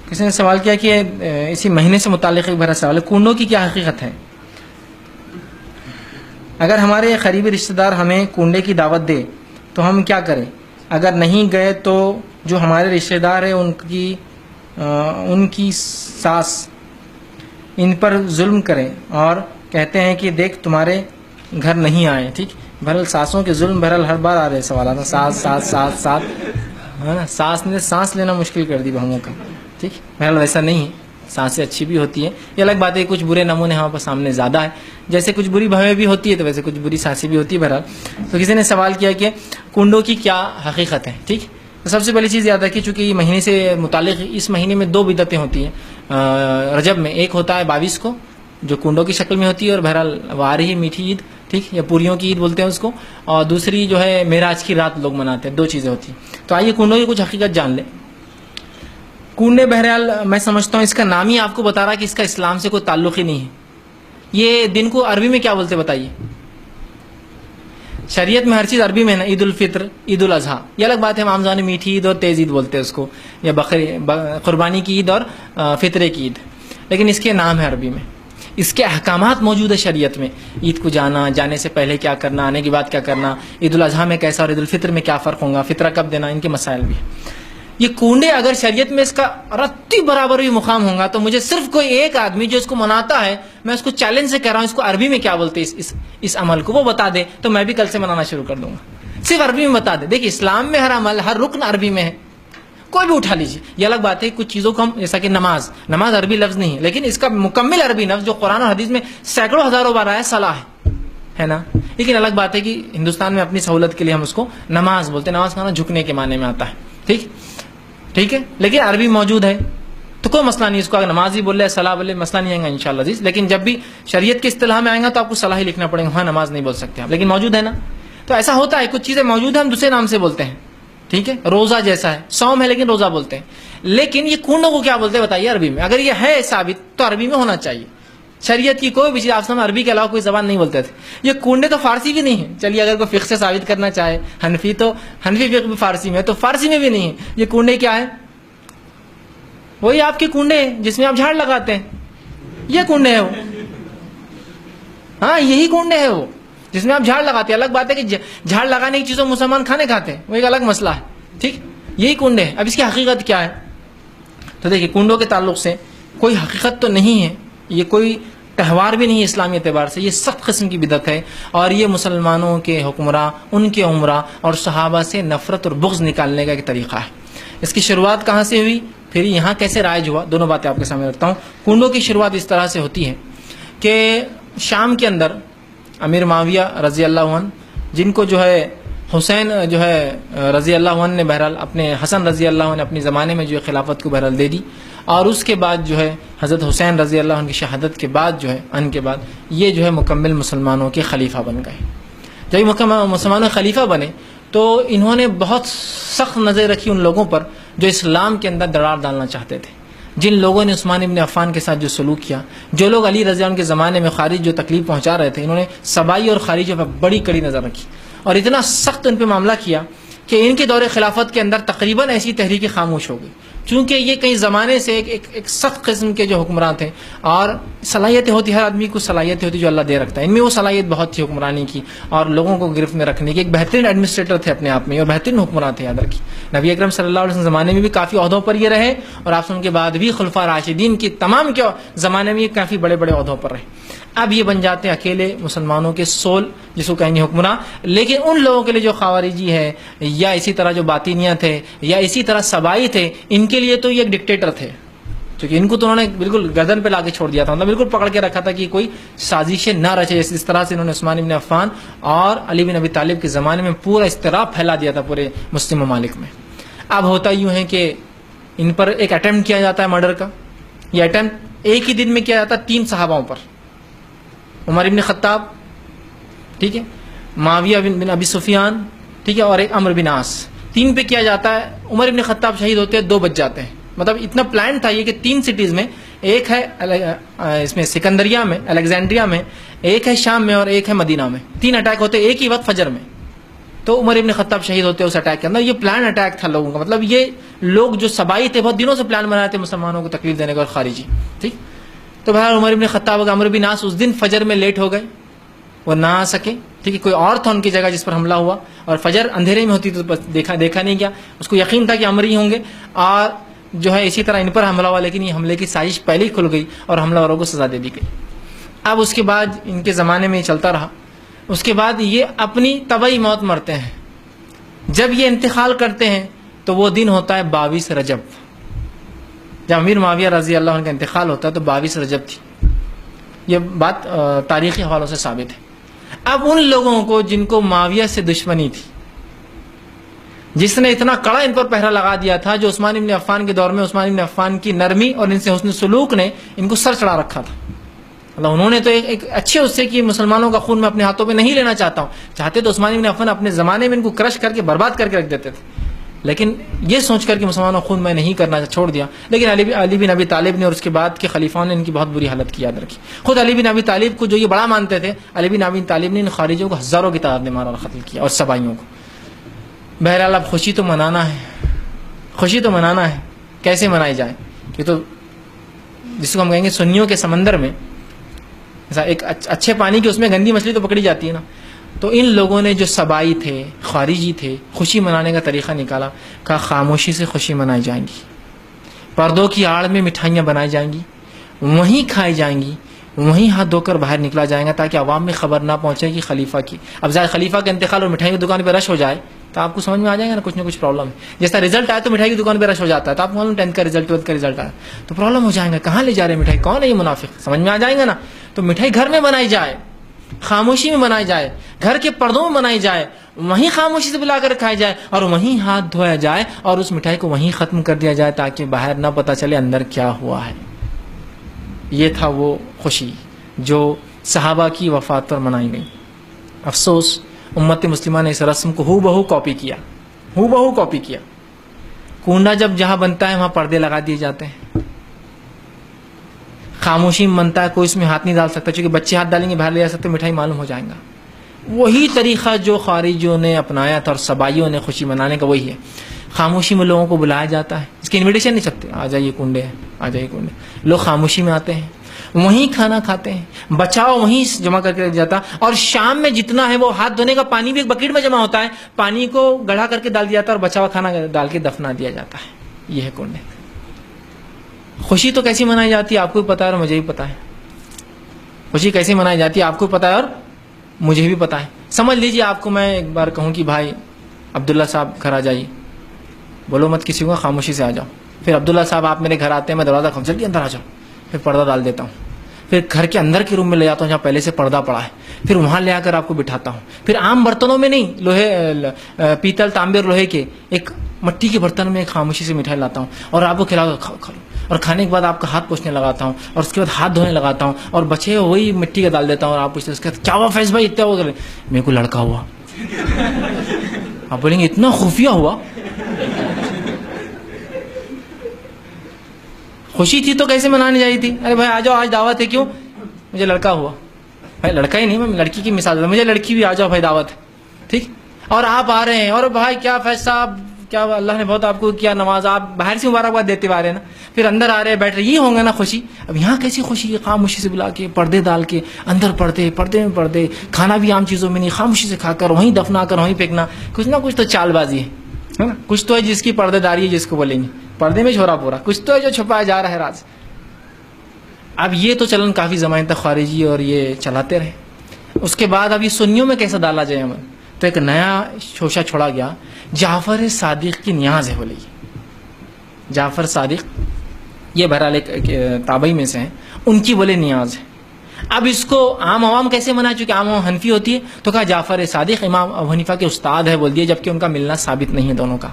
کسی نے سوال کیا کہ اسی مہینے سے متعلق ایک بڑا سوال ہے، کنڈوں کی کیا حقیقت ہے؟ اگر ہمارے قریبی رشتہ دار ہمیں کنڈے کی دعوت دے تو ہم کیا کریں؟ اگر نہیں گئے تو جو ہمارے رشتہ دار ہیں ان کی ساس ان پر ظلم کریں اور کہتے ہیں کہ دیکھ تمہارے گھر نہیں آئے. ٹھیک، بہرحال ساسوں کے ظلم بہرحال ہر بار آ رہے سوالات، ساس ساس ساس ساس ہے نا، ساس نے سانس لینا مشکل کر دی بہوؤں کا. ٹھیک، بہرحال ویسا نہیں ہے، سانسیں اچھی بھی ہوتی ہیں. یہ الگ بات ہے کچھ برے نمونے ہمارے پاس سامنے زیادہ ہے، جیسے کچھ بری بہویں بھی ہوتی ہے تو ویسے کچھ بری سانسیں بھی ہوتی ہے. بہرحال تو کسی نے سوال کیا کہ کنڈوں کی کیا حقیقت ہے. ٹھیک، تو سب سے پہلی چیز یاد رکھیے چونکہ یہ مہینے سے متعلق اس مہینے میں 2 بدعتیں ہوتی ہیں رجب میں. ایک ہوتا ہے 22 کو جو کنڈوں کی شکل میں ہوتی ہے، اور بہرحال وہ آ رہی ہے میٹھی عید، ٹھیک، یا پوریوں کی عید بولتے ہیں اس کو، اور دوسری جو ہے معراج کی رات لوگ مناتے ہیں. 2 چیزیں ہوتی ہیں. تو آئیے کنڈوں کی کچھ حقیقت جان لیں. کنڈے بہرحال میں سمجھتا ہوں اس کا نام ہی آپ کو بتا رہا ہے کہ اس کا اسلام سے کوئی تعلق ہی نہیں ہے. یہ دن کو عربی میں کیا بولتے بتائیے؟ شریعت میں ہر چیز عربی میں ہے نا. عید الفطر، عید الاضحیٰ، یہ الگ بات ہے، ہم عام زبان میں میٹھی عید اور تیز عید بولتے ہیں اس کو، یا قربانی کی عید اور فطرے کی عید، لیکن اس کے نام ہے عربی میں. اس کے احکامات موجود ہے شریعت میں. عید کو جانے سے پہلے کیا کرنا، آنے کے بعد کیا کرنا، عید الاضحیٰ میں کیسا اور عید الفطر میں کیا فرق ہوگا، فطرہ کب دینا، ان کے مسائل بھی. یہ کنڈے اگر شریعت میں اس کا رتی برابر بھی مقام ہوگا تو مجھے صرف کوئی ایک آدمی جو اس کو مناتا ہے، میں اس کو چیلنج سے کہہ رہا ہوں اس کو عربی میں کیا بولتے ہیں اس عمل کو، وہ بتا دے تو میں بھی کل سے منانا شروع کر دوں گا. صرف عربی میں بتا دے. دیکھیے اسلام میں ہر عمل، ہر رکن عربی میں ہے، کوئی بھی اٹھا لیجیے. یہ الگ بات ہے کچھ چیزوں کو ہم، جیسا کہ نماز عربی لفظ نہیں ہے، لیکن اس کا مکمل عربی لفظ جو قرآن اور حدیث میں سینکڑوں ہزاروں بار آیا صلاح ہے نا. لیکن الگ بات ہے کہ ہندوستان میں اپنی سہولت کے لیے ہم اس کو نماز بولتے ہیں. نماز کھانا جھکنے کے معنی میں آتا ہے. ٹھیک ہے، لیکن عربی موجود ہے تو کوئی مسئلہ نہیں. اس کو اگر نماز ہی بول رہے، صلاح بولے، مسئلہ نہیں آئے گا انشاءاللہ عزیز. لیکن جب بھی شریعت کی اصطلاح میں آئے گا تو آپ کو صلاح ہی لکھنا پڑے گا، ہاں نماز نہیں بول سکتے آپ، لیکن موجود ہے نا. تو ایسا ہوتا ہے کچھ چیزیں موجود ہیں ہم دوسرے نام سے بولتے ہیں. ٹھیک ہے، روزہ جیسا ہے، صوم ہے لیکن روزہ بولتے ہیں. لیکن یہ کنڈوں کو کیا بولتے ہیں بتائیے عربی میں؟ اگر یہ ہے ثابت تو عربی میں ہونا چاہیے. شریعت کی کوئی بھی چیز آپ سمجھ عربی کے علاوہ کوئی زبان نہیں بولتے تھے. یہ کنڈے تو فارسی بھی نہیں ہے. چلیے اگر کوئی فقہ سے ثابت کرنا چاہے، حنفی فقہ بھی فارسی میں ہے، تو فارسی میں بھی نہیں ہے. یہ کنڈے کیا ہے؟ وہی آپ کے کنڈے ہیں جس میں آپ جھاڑ لگاتے ہیں، یہ کنڈے ہیں وہ. ہاں یہی کنڈے ہیں وہ جس میں آپ جھاڑ لگاتے ہیں. الگ بات ہے کہ جھاڑ لگانے کی چیزوں مسلمان کھانے کھاتے ہیں، وہ ایک الگ مسئلہ ہے. ٹھیک، یہی کنڈے ہیں. اب اس کی حقیقت کیا ہے؟ تو دیکھیے کنڈوں کے تعلق سے کوئی حقیقت تو نہیں ہے، یہ کوئی تہوار بھی نہیں ہے اسلامی اعتبار سے. یہ سخت قسم کی بدعت ہے، اور یہ مسلمانوں کے حکمراں، ان کے عمرہ اور صحابہ سے نفرت اور بغض نکالنے کا ایک طریقہ ہے. اس کی شروعات کہاں سے ہوئی، پھر یہاں کیسے رائج ہوا، دونوں باتیں آپ کے سامنے رکھتا ہوں. کنڈوں کی شروعات اس طرح سے ہوتی ہے کہ شام کے اندر امیر معاویہ رضی اللہ عنہ، جن کو جو ہے حسین جو ہے رضی اللہ عنہ نے بہرحال اپنے حسن رضی اللہ عنہ نے اپنے زمانے میں جو ہے خلافت کو بہرحال دے دی، اور اس کے بعد جو ہے حضرت حسین رضی اللہ عنہ کی شہادت کے بعد جو ہے ان کے بعد یہ جو ہے مکمل مسلمانوں کے خلیفہ بن گئے. جب مکمل مسلمانوں کے خلیفہ بنے تو انہوں نے بہت سخت نظر رکھی ان لوگوں پر جو اسلام کے اندر دراڑ ڈالنا چاہتے تھے. جن لوگوں نے عثمان ابن عفان کے ساتھ جو سلوک کیا، جو لوگ علی رضی اللہ عنہ کے زمانے میں خارج جو تکلیف پہنچا رہے تھے، انہوں نے سبائی اور خارجیوں پر بڑی کڑی نظر رکھی اور اتنا سخت ان پہ معاملہ کیا کہ ان کے دور خلافت کے اندر تقریباً ایسی تحریکیں خاموش ہو گئی. چونکہ یہ کئی زمانے سے ایک سخت قسم کے جو حکمران تھے، اور صلاحیتیں ہوتی، ہر آدمی کو صلاحیتیں ہوتی جو اللہ دے رکھتا ہے. ان میں وہ صلاحیت بہت تھی حکمرانی کی اور لوگوں کو گرفت میں رکھنے کی. ایک بہترین ایڈمنسٹریٹر تھے اپنے آپ میں اور بہترین حکمران تھے. یاد رکھیے نبی اکرم صلی اللہ علیہ وسلم زمانے میں بھی کافی عہدوں پر یہ رہے، اور آپ کے بعد بھی خلفاء راشدین کی تمام کے زمانے میں یہ کافی بڑے بڑے عہدوں پر رہے. اب یہ بن جاتے ہیں اکیلے مسلمانوں کے سول، جس کو کہیں گے حکمراں. لیکن ان لوگوں کے لیے جو خوارجی ہے، یا اسی طرح جو باطینیہ تھے، یا اسی طرح سبائی تھے، ان کے لیے تو یہ ایک ڈکٹیٹر تھے. کیونکہ ان کو تو انہوں نے بالکل گردن پہ لا کے چھوڑ دیا تھا، مطلب بالکل پکڑ کے رکھا تھا کہ کوئی سازشیں نہ رچے. اس طرح سے انہوں نے عثمان بن عفان اور علی بن ابی طالب کے زمانے میں پورا اضطراب پھیلا دیا تھا پورے مسلم ممالک میں. اب ہوتا یوں ہے کہ ان پر ایک اٹیمپٹ کیا جاتا ہے مرڈر کا. یہ اٹیمپٹ ایک ہی دن میں کیا جاتا ہے 3 صحاباؤں پر، عمر بن خطاب، ٹھیک ہے، معاویہ بن ابی سفیان، ٹھیک ہے، اور ایک عمرو بن عاص. 3 پہ کیا جاتا ہے. عمر بن خطاب شہید ہوتے ہیں، 2 بچ جاتے ہیں. مطلب اتنا پلان تھا یہ کہ 3 سٹیز میں، ایک ہے اس میں سکندریہ میں، الیگزینڈریا میں، ایک ہے شام میں، اور ایک ہے مدینہ میں. 3 اٹیک ہوتے ایک ہی وقت فجر میں. تو عمر ابن خطاب شہید ہوتے ہیں اس اٹیک کے اندر. یہ پلان اٹیک تھا لوگوں کا, مطلب یہ لوگ جو سبائی تھے بہت دنوں سے پلان بنائے تھے مسلمانوں کو تکلیف دینے کا اور خارجی. ٹھیک, تو بہرحال عمر ابن خطاب عمرو بن عاص اس دن فجر میں لیٹ ہو گئے, وہ نہ آ سکے. ٹھیک ہے, کوئی اور تھا ان کی جگہ جس پر حملہ ہوا, اور فجر اندھیرے میں ہوتی تو دیکھا نہیں گیا. اس کو یقین تھا کہ عمر ہی ہوں گے, اور جو ہے اسی طرح ان پر حملہ ہوا, لیکن یہ حملے کی سازش پہلے ہی کھل گئی اور حملہ آوروں کو سزا دے دی گئی. اب اس کے بعد ان کے زمانے میں یہ چلتا رہا. اس کے بعد یہ اپنی طبعی موت مرتے ہیں. جب یہ انتقال کرتے ہیں تو وہ دن ہوتا ہے 22 رجب. جب امیر معاویہ رضی اللہ عنہ کا انتقال ہوتا ہے تو 22 رجب تھی. یہ بات تاریخی حوالوں سے ثابت ہے. اب ان لوگوں کو جن کو معاویہ سے دشمنی تھی, جس نے اتنا کڑا ان پر پہرا لگا دیا تھا, جو عثمان بن عفان کے دور میں عثمان بن عفان کی نرمی اور ان سے حسن سلوک نے ان کو سر چڑھا رکھا تھا. اللہ, انہوں نے تو ایک اچھے اس سے کہ مسلمانوں کا خون میں اپنے ہاتھوں پہ نہیں لینا چاہتا ہوں, چاہتے تو عثمان بن عفان اپنے زمانے میں ان کو کرش کر کے برباد کر کے رکھ دیتے تھے, لیکن یہ سوچ کر کہ مسلمانوں کا خون میں نہیں کرنا چھوڑ دیا. لیکن علی بن ابی طالب نے اور اس کے بعد کے خلیفاؤں نے ان کی بہت بری حالت کی یاد رکھی. خود علی بن ابی طالب کو جو یہ بڑا مانتے تھے, علی بن ابی طالب نے ان خارجیوں کو ہزاروں کی تعداد میں مارا اور قتل کیا, اور سبائیوں کو. بہرحال اب خوشی تو منانا ہے, خوشی تو منانا ہے. کیسے منائی جائے؟ یہ تو جس کو ہم کہیں گے سنیوں کے سمندر میں ایک اچھے پانی کی اس میں گندی مچھلی تو پکڑی جاتی ہے نا. تو ان لوگوں نے جو سبائی تھے, خارجی تھے, خوشی منانے کا طریقہ نکالا. کہا خاموشی سے خوشی منائی جائیں گی, پردوں کی آڑ میں مٹھائیاں بنائی جائیں گی, وہیں کھائی جائیں گی, وہیں ہاتھ دھو کر باہر نکلا جائے گا تاکہ عوام میں خبر نہ پہنچے کہ خلیفہ کی. اب ظاہر خلیفہ کا انتقال اور مٹھائی کی دکان پہ رش ہو جائے تو آپ کو سمجھ میں آ جائے گا نا کچھ نہ کچھ پرابلم ہے. جیسا رزلٹ آئے تو مٹھائی کی دکان پہ رش ہو جاتا ہے, تو آپ معلوم 10th کا رزلٹ 12th کا رزلٹ آیا تو پرابلم ہو جائے گا, کہاں لے جا رہے ہیں مٹھائی, کون ہے یہ منافق, سمجھ میں آ جائے گا نا. تو مٹھائی گھر میں بنائی جائے, خاموشی میں بنائی جائے, گھر کے پردوں میں بنائی جائے, وہیں خاموشی سے بلا کر کھائی جائے, اور وہیں ہاتھ دھویا جائے, اور اس مٹھائی کو وہیں ختم کر دیا جائے تاکہ باہر نہ پتہ چلے اندر کیا ہوا ہے. یہ تھا وہ خوشی جو صحابہ کی وفات پر منائی گئی. افسوس امت مسلمہ نے اس رسم کو ہو بہو کاپی کیا, ہو بہو کاپی کیا. کنڈا جب جہاں بنتا ہے وہاں پردے لگا دیے جاتے ہیں. خاموشی میں بنتا ہے, کوئی اس میں ہاتھ نہیں ڈال سکتا, چونکہ بچے ہاتھ ڈالیں گے باہر لے جا سکتے, مٹھائی معلوم ہو جائے گا. وہی طریقہ جو خارجیوں نے اپنایا تھا اور سبائیوں نے خوشی منانے کا, وہی ہے. خاموشی میں لوگوں کو بلایا جاتا ہے, اس کی انویٹیشن نہیں چکتے, آ جائیے کنڈے ہیں, آ جائیے کنڈے. لوگ خاموشی میں آتے ہیں, وہیں کھانا کھاتے ہیں, بچاؤ وہیں جمع کر کے رکھ جاتا. اور شام میں جتنا ہے وہ ہاتھ دھونے کا پانی بھی ایک بکیٹ میں جمع ہوتا ہے, پانی کو گڑھا کر کے ڈال دیا جاتا ہے اور بچا ہوا کھانا ڈال کے دفنا دیا جاتا ہے. یہ ہے کنڈے. خوشی تو کیسی منائی جاتی ہے آپ کو بھی پتا ہے اور مجھے بھی پتا ہے. خوشی کیسے منائی جاتی ہے آپ کو پتا ہے اور مجھے بھی پتا ہے. سمجھ لیجیے آپ کو میں ایک بار کہوں کہ بھائی عبداللہ صاحب گھر آ جائیے, بولو مت کسی کو, خاموشی سے آ جاؤ. پھر عبداللہ صاحب آپ میرے گھر آتے ہیں, میں دروازہ کھول, جلدی اندر آ جاؤ. پھر پردہ ڈال دیتا ہوں, پھر گھر کے اندر کے روم میں لے جاتا ہوں جہاں پہلے سے پردہ پڑا ہے, پھر وہاں لے آ کر آپ کو بٹھاتا ہوں. پھر عام برتنوں میں نہیں, لوہے پیتل تانبے اور لوہے کے, ایک مٹی کے برتن میں ایک خاموشی سے مٹھائی لاتا ہوں اور آپ کو کھلاتا, کھا لو. اور کھانے کے بعد آپ کا ہاتھ پوچھنے لگاتا ہوں, اور اس کے بعد ہاتھ دھونے لگاتا ہوں, اور بچے وہی مٹی کا ڈال دیتا ہوں, اور آپ پوچھتے اس کے بعد کیا ہوا فیض بھائی اتنا ہو گئے, میرے کو لڑکا ہوا. آپ بولیں گے اتنا خفیہ ہوا. خوشی تھی تو کیسے منانی چاہیے تھی, ارے بھائی آ جاؤ آج دعوت ہے, کیوں, مجھے لڑکا ہوا. بھائی لڑکا ہی نہیں, میں لڑکی کی مثال دوں, مجھے لڑکی بھی, آ جاؤ بھائی دعوت ہے, ٹھیک. اور آپ آ رہے ہیں, اور بھائی کیا فیض صاحب, کیا اللہ نے بہت آپ کو کیا نوازا, آپ باہر سے مبارکباد دیتے آ رہے ہیں نا, پھر اندر آ رہے ہیں, بیٹھ رہے, یہ ہوں گے نا خوشی. اب یہاں کیسی خوشی ہے, خاموشی سے بلا کے, پردے ڈال کے, اندر پردے, پردے میں پردے, کھانا بھی عام چیزوں میں نہیں, خاموشی سے کھا کر وہیں دفنا کر وہیں پھینکنا. کچھ نہ کچھ تو چال بازی ہے نا, کچھ تو ہے جس کی پردے داری ہے, جس کو بولیں گے پردے میں چھوڑا پورا, کچھ تو ہے جو چھپایا جا رہا ہے راز. اب یہ تو چلن کافی زمانے تک خارجی اور یہ چلاتے رہے. اس کے بعد اب یہ سنیوں میں کیسا ڈالا جائے عمل, تو ایک نیا شوشہ چھوڑا گیا, جعفر صادق کی نیاز ہے. بولے جعفر صادق, یہ بہرحال ایک تابعی میں سے ہیں, ان کی بولے نیاز ہے. اب اس کو عام عوام کیسے منائے, چونکہ عام عوام حنفی ہوتی ہے, تو کہا جعفر صادق امام ابو حنیفہ کے استاد ہے بول دیے, جبکہ ان کا ملنا ثابت نہیں ہے دونوں کا,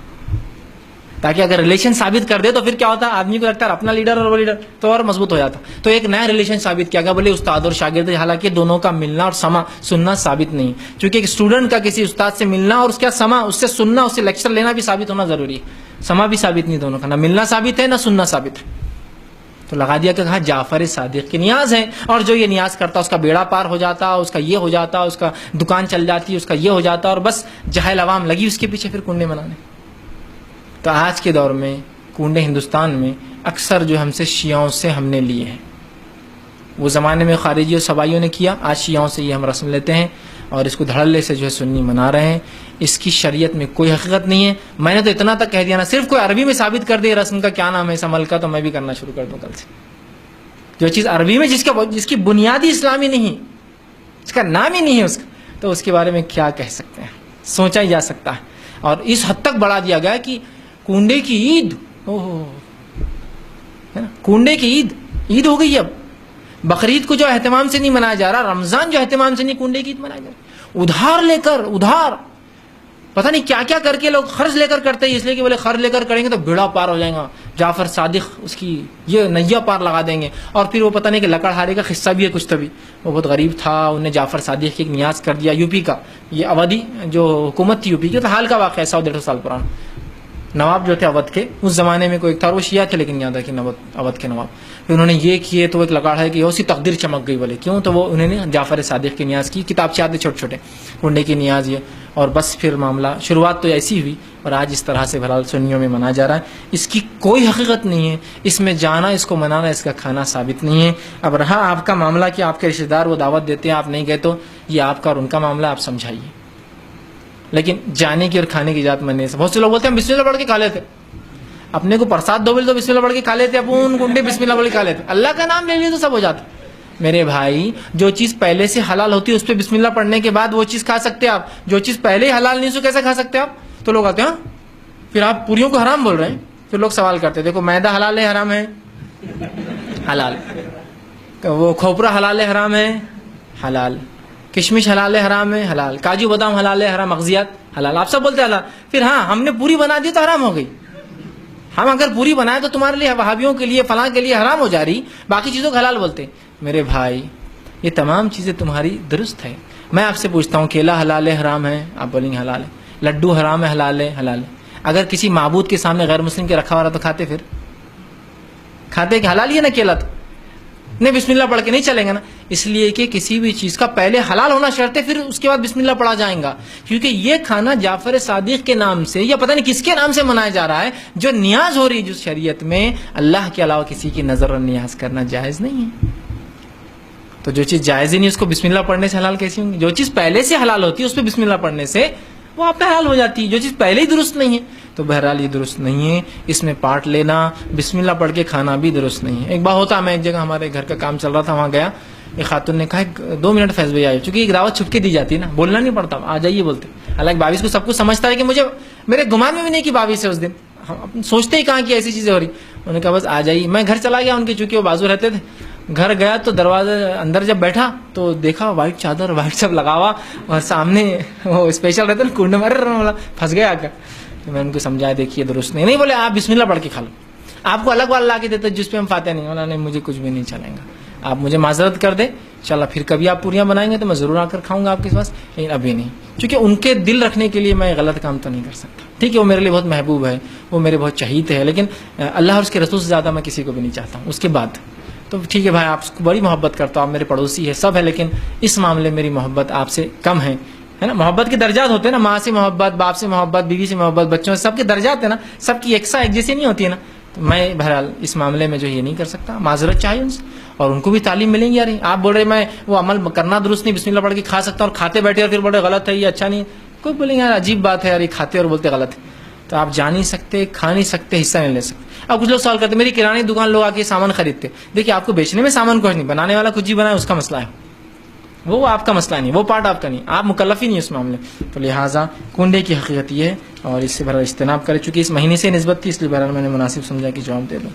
تاکہ اگر ریلیشن ثابت کر دے تو پھر کیا ہوتا ہے, آدمی کو لگتا ہے اپنا لیڈر اور وہ لیڈر, تو اور مضبوط ہو جاتا. تو ایک نیا ریلیشن ثابت کیا گیا, بولے استاد اور شاگرد, حالانکہ دونوں کا ملنا اور سما سننا ثابت نہیں, چونکہ ایک اسٹوڈنٹ کا کسی استاد سے ملنا اور اس کا سما, اس سے سننا, اس سے لیکچر لینا بھی ثابت ہونا ضروری ہے. سما بھی ثابت نہیں دونوں کا, نہ ملنا ثابت ہے نہ سننا ثابت ہے. تو لگا دیا کہ کہا جعفر صادق کی نیاز ہے، اور جو یہ نیاز کرتا اس کا بیڑا پار ہو جاتا، اس کا یہ ہو جاتا، اس کا دکان چل جاتی، اس کا یہ ہو جاتا، اور بس جاہل عوام لگی اس کے پیچھے پھر کنڈے بنانے۔ تو آج کے دور میں کنڈے ہندوستان میں اکثر جو ہم سے شیعوں سے ہم نے لیے ہیں، وہ زمانے میں خارجی اور سبائیوں نے کیا، آج شیعوں سے یہ ہم رسم لیتے ہیں اور اس کو دھڑلے سے جو ہے سنی منا رہے ہیں۔ اس کی شریعت میں کوئی حقیقت نہیں ہے۔ میں نے تو اتنا تک کہہ دیا نا، صرف کوئی عربی میں ثابت کر دے رسم کا کیا نام ہے اس عمل کا، تو میں بھی کرنا شروع کر دوں کل سے۔ جو چیز عربی میں جس کی بنیادی اسلامی نہیں، اس کا نام ہی نہیں ہے اس کا، تو اس کے بارے میں کیا کہہ سکتے ہیں، سوچا ہی جا سکتا ہے۔ اور اس حد تک بڑھا دیا گیا کہ کنڈے کی عید، ہے نا، کنڈے کی عید ہو گئی۔ اب بقرعید کو جو اہتمام سے نہیں منایا جا رہا، رمضان جو اہتمام سے نہیں، کنڈے کی عید منایا جا رہا۔ ادھار لے کر، ادھار پتہ نہیں کیا کیا کر کے لوگ قرض لے کر کرتے ہیں، اس لیے کہ بولے قرض لے کر کریں گے تو بیڑا پار ہو جائے گا، جعفر صادق اس کی یہ نیا پار لگا دیں گے۔ اور پھر وہ پتہ نہیں کہ لکڑہارے کا قصہ بھی ہے کچھ، تبھی وہ بہت غریب تھا، انہیں جعفر صادق کی ایک نیاز کر دیا، یو پی کا، یہ اودھی جو حکومت تھی یو پی کی، تو حال کا واقعہ 100-150 سال پرانا، نواب جو تھے اودھ کے، اس زمانے میں کوئی ایک تھا، وہ شیعہ تھے لیکن یاد ہے کہ اودھ کے نواب، پھر انہوں نے یہ کیے تو ایک لگاڑ ہے کہ اسی تقدیر چمک گئی، بولے کیوں، تو وہ انہوں نے جعفر صادق کی نیاز کی، کتاب سے آتے چھوٹے چھوٹے کنڈے کی نیاز یہ، اور بس پھر معاملہ شروعات تو ایسی ہوئی، اور آج اس طرح سے بہرحال سنیوں میں منایا جا رہا ہے۔ اس کی کوئی حقیقت نہیں ہے، اس میں جانا، اس کو منانا، اس کا کھانا ثابت نہیں ہے۔ اب رہا آپ کا معاملہ کہ آپ کے رشتہ دار وہ دعوت دیتے ہیں، آپ نہیں گئے، تو یہ آپ کا اور ان کا معاملہ، آپ سمجھائیے، لیکن جانے کی اور کھانے کی ذات میں نہیں۔ بہت سے لوگ بولتے ہیں بسم اللہ پڑھ کے کھا لیتے، اپنے کو پرساد دو بل تو بسم اللہ پڑھ کے کھا لیتے، اپن کنڈے بسم اللہ پڑھ کے کھا لیتے، اللہ کا نام لے لیے تو سب ہو جاتا۔ میرے بھائی، جو چیز پہلے سے حلال ہوتی ہے اس پہ بسم اللہ پڑھنے کے بعد وہ چیز کھا سکتے ہیں آپ، جو چیز پہلے ہی حلال نہیں، سو کیسے کھا سکتے آپ؟ تو لوگ آتے ہیں ہاں پھر آپ پوریوں کو حرام بول رہے ہیں، پھر لوگ سوال کرتے ہیں دیکھو میدا حلال ہے حرام ہے؟ حلال۔ وہ کھوپرا حلال ہے حرام ہے؟ حلال۔ کشمش حلال ہے حرام ہے؟ حلال۔ کاجو بادام حلال ہے حرام؟ مغزیات حلال۔ آپ سب بولتے ہیں حلال، پھر ہاں ہم نے پوری بنا دی تو حرام ہو گئی۔ ہم اگر پوری بنائے تو تمہارے لیے، وہابیوں کے لیے، فلاں کے لیے حرام ہو جا رہی، باقی چیزوں کو حلال بولتے۔ میرے بھائی، یہ تمام چیزیں تمہاری درست ہے۔ میں آپ سے پوچھتا ہوں کیلا حلال ہے حرام ہے؟ آپ بولیں گے حلال ہے۔ لڈو حرام ہے حلال ہے؟ حلال ہے۔ اگر کسی معبود کے سامنے غیر مسلم کے رکھا ہوا رہا تو کھاتے؟ پھر کھاتے کہ حلال ہی ہے نا کیلا؟ تو نہیں، بسم اللہ پڑھ کے نہیں چلیں گے نا، اس لیے کہ کسی بھی چیز کا پہلے حلال ہونا شرط ہے، پھر اس کے بعد بسم اللہ پڑھا جائیں گا، کیونکہ یہ کھانا جعفر صادق کے نام سے یا پتہ نہیں کس کے نام سے منایا جا رہا ہے، جو نیاز ہو رہی ہے، جس شریعت میں اللہ کے علاوہ کسی کی نظر اور نیاز کرنا جائز نہیں ہے۔ تو جو چیز جائز ہی نہیں اس کو بسم اللہ پڑھنے سے حلال کیسی ہوں گی؟ جو چیز پہلے سے حلال ہوتی ہے اس پہ بسم اللہ پڑھنے سے وہ آپ پہ حلال ہو جاتی ہے، جو چیز پہلے ہی درست نہیں ہے۔ تو بہرحال یہ درست نہیں ہے، اس میں پارٹ لینا، بسم اللہ پڑھ کے کھانا بھی درست نہیں ہے۔ ایک بار ہوتا، میں ایک جگہ ہمارے گھر کا کام چل رہا تھا، وہاں گیا، ایک خاتون نے کہا 2 منٹ فیض بھائی آئے، چونکہ ایک دعوت چھپ کے دی جاتی ہے نا، بولنا نہیں پڑتا، آ جائیے بولتے۔ حالانکہ باویس کو سب کچھ سمجھتا ہے کہ مجھے، میرے گمان میں بھی نہیں کہ باویس ہے اس دن، ہم سوچتے ہی کہاں کہ ایسی چیزیں ہو رہی۔ انہوں نے کہا بس آ جائیے۔ میں گھر چلا گیا ان کے، چونکہ وہ بازو رہتے تھے، گھر گیا تو دروازے اندر جب بیٹھا تو دیکھا وائٹ چادر، وائٹ سب لگا ہوا، اور سامنے وہ اسپیشل رہتا نا کنڈ مارے، پھنس گیا آ کر۔ تو میں ان کو سمجھایا دیکھیے درست نہیں بولے، آپ بسم اللہ پڑھ کے کھا لو، آپ کو الگ والا لا کے دیتا جس پہ ہم فاتح نہیں، انہوں نے مجھے کچھ بھی نہیں چلیں گا، آپ مجھے معذرت کر دیں انشاءاللہ، پھر کبھی آپ پوریاں بنائیں گے تو میں ضرور آ کر کھاؤں گا آپ کے پاس، لیکن ابھی نہیں، کیونکہ ان کے دل رکھنے کے لیے میں غلط کام تو نہیں کر سکتا۔ ٹھیک ہے، وہ میرے لیے بہت محبوب ہے، وہ میرے بہت چہیت ہے، لیکن اللہ اور اس کے رسول سے زیادہ میں کسی کو بھی نہیں چاہتا ہوں۔ اس کے بعد تو ٹھیک ہے بھائی، آپ کو بڑی محبت کرتا ہوں، آپ میرے پڑوسی ہے، سب ہے، لیکن اس معاملے میری محبت آپ سے کم ہے نا۔ محبت کے درجات ہوتے ہیں نا، ماں سے محبت، باپ سے محبت، بیوی سے محبت، بچوں سے، سب کے درجات ہیں نا، سب کی یکساں ایک جیسی نہیں ہوتی ہے نا۔ تو میں بہرحال اس معاملے میں جو یہ نہیں کر سکتا، معذرت چاہیے ان سے، اور ان کو بھی تعلیم ملیں گی۔ یار آپ بول رہے میں وہ عمل کرنا درست نہیں، بسم اللہ پڑھ کے کھا سکتا ہوں، اور کھاتے بیٹھے اور پھر بولے غلط ہے، یہ اچھا نہیں، کوئی بولیں گے یار عجیب بات ہے یار، یہ کھاتے اور بولتے غلط ہے۔ تو آپ جا نہیں سکتے، کھا نہیں سکتے، حصہ نہیں لے سکتے۔ اب کچھ لوگ سوال کرتے میری کرانے کی دکان، لوگ آ کے سامان خریدتے، دیکھیے آپ کو بیچنے میں سامان کچھ نہیں، بنانے والا کچھ ہی بنائے اس کا مسئلہ ہے، وہ آپ کا مسئلہ نہیں، وہ پارٹ آپ کا نہیں، آپ مکلف ہی نہیں اس معاملے۔ تو لہٰذا کنڈے کی حقیقت یہ ہے، اور اس سے بہرحال اجتناب کرے، چونکہ اس مہینے سے نسبت تھی، اس لیے بہرحال میں نے مناسب سمجھا کہ جواب دے دوں۔